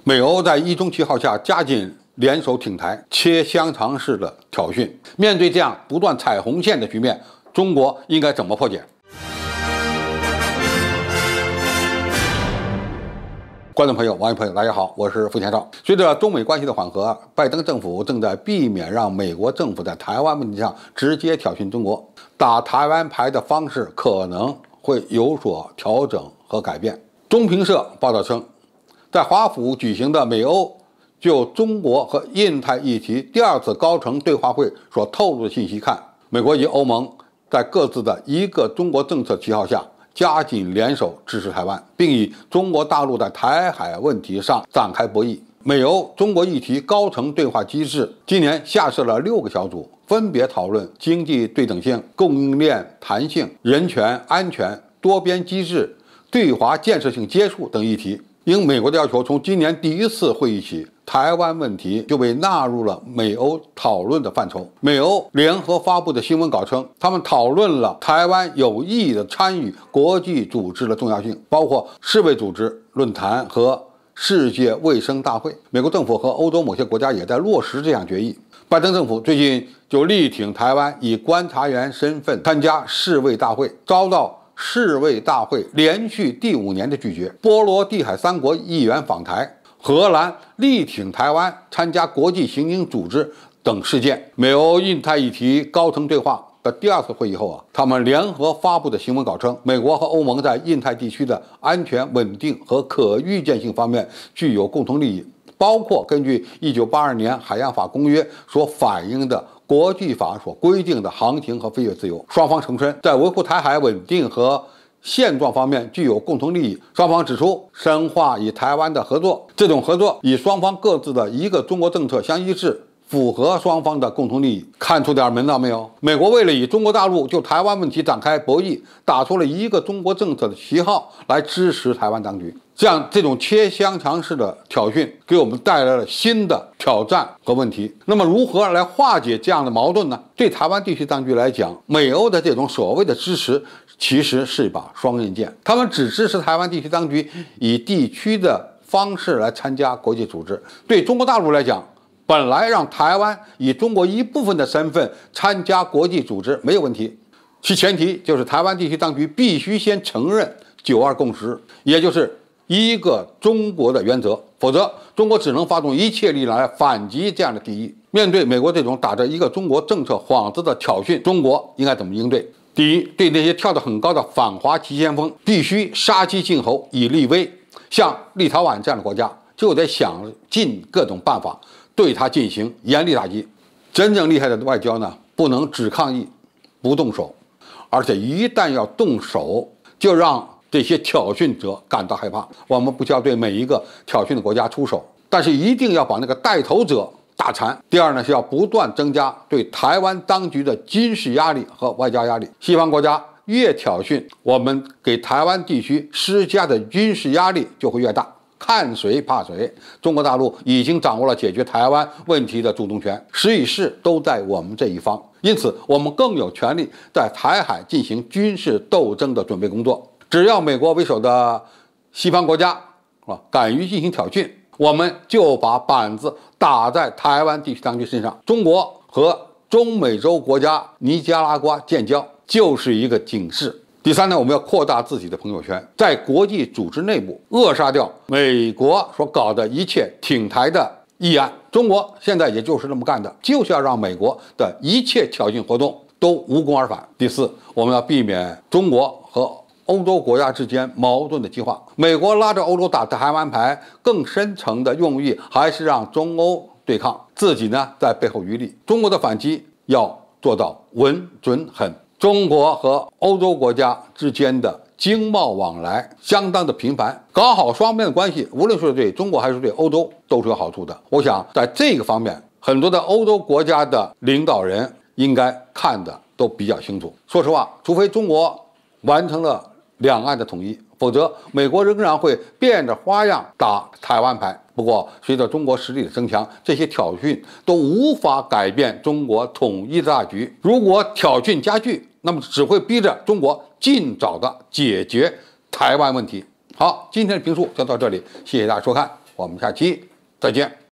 美欧在一中7号下加紧联手挺台，切香肠式的挑衅。面对这样不断踩红线的局面，中国应该怎么破解？观众朋友、网友朋友，大家好，我是付前少。随着中美关系的缓和，拜登政府正在避免让美国政府在台湾问题上直接挑衅中国，打台湾牌的方式可能会有所调整和改变。中评社报道称，在华府举行的美欧就中国和印太议题第2次高层对话会所透露的信息看，美国及欧盟在各自的一个中国政策旗号下，加紧联手支持台湾，并以中国大陆在台海问题上展开博弈。美欧中国议题高层对话机制今年下设了6个小组，分别讨论经济对等性、供应链弹性、人权、安全、多边机制、对华建设性接触等议题。应美国的要求，从今年第1次会议起，台湾问题就被纳入了美欧讨论的范畴。美欧联合发布的新闻稿称，他们讨论了台湾有意的参与国际组织的重要性，包括世卫组织论坛和世界卫生大会。美国政府和欧洲某些国家也在落实这项决议。拜登政府最近就力挺台湾以观察员身份参加世卫大会，遭到世卫大会连续第5年的拒绝。波罗的海3国议员访台，荷兰力挺台湾参加国际刑警组织等事件。美欧印太议题高层对话的第2次会议后他们联合发布的新闻稿称，美国和欧盟在印太地区的安全、稳定和可预见性方面具有共同利益，包括根据1982年海洋法公约所反映的国际法所规定的航行和飞越自由。双方重申在维护台海稳定和现状方面具有共同利益。双方指出，深化与台湾的合作，这种合作与双方各自的一个中国政策相一致，符合双方的共同利益。看出点门道没有？美国为了与中国大陆就台湾问题展开博弈，打出了一个中国政策的旗号来支持台湾当局。这种切香肠式的挑衅给我们带来了新的挑战和问题。那么如何来化解这样的矛盾呢？对台湾地区当局来讲，美欧的这种所谓的支持其实是一把双刃剑。他们只支持台湾地区当局以地区的方式来参加国际组织。对中国大陆来讲，本来让台湾以中国一部分的身份参加国际组织没有问题，其前提就是台湾地区当局必须先承认9·2共识，也就是一个中国的原则，否则中国只能发动一切力量来反击这样的提议。面对美国这种打着一个中国政策幌子的挑衅，中国应该怎么应对？第一，对那些跳得很高的反华急先锋，必须杀鸡儆猴，以立威。像立陶宛这样的国家，就得想尽各种办法对他进行严厉打击。真正厉害的外交呢，不能只抗议不动手，而且一旦要动手，就让这些挑衅者感到害怕。我们不需要对每一个挑衅的国家出手，但是一定要把那个带头者打残。第二呢，是要不断增加对台湾当局的军事压力和外交压力。西方国家越挑衅，我们给台湾地区施加的军事压力就会越大。看谁怕谁，中国大陆已经掌握了解决台湾问题的主动权，时与势都在我们这一方，因此我们更有权利在台海进行军事斗争的准备工作。只要美国为首的西方国家敢于进行挑衅，我们就把板子打在台湾地区当局身上。中国和中美洲国家尼加拉瓜建交就是一个警示。第三呢，我们要扩大自己的朋友圈，在国际组织内部扼杀掉美国所搞的一切挺台的议案。中国现在也就是这么干的，就是要让美国的一切挑衅活动都无功而返。第四，我们要避免中国和欧洲国家之间矛盾的激化。美国拉着欧洲打台湾牌，更深层的用意还是让中欧对抗，自己呢在背后渔利。中国的反击要做到稳准狠。中国和欧洲国家之间的经贸往来相当的频繁，搞好双边的关系，无论是对中国还是对欧洲都是有好处的。我想在这个方面，很多的欧洲国家的领导人应该看的都比较清楚。说实话，除非中国完成了两岸的统一，否则美国仍然会变着花样打台湾牌。不过，随着中国实力的增强，这些挑衅都无法改变中国统一的大局。如果挑衅加剧，那么只会逼着中国尽早的解决台湾问题。好，今天的评述就到这里，谢谢大家收看，我们下期再见。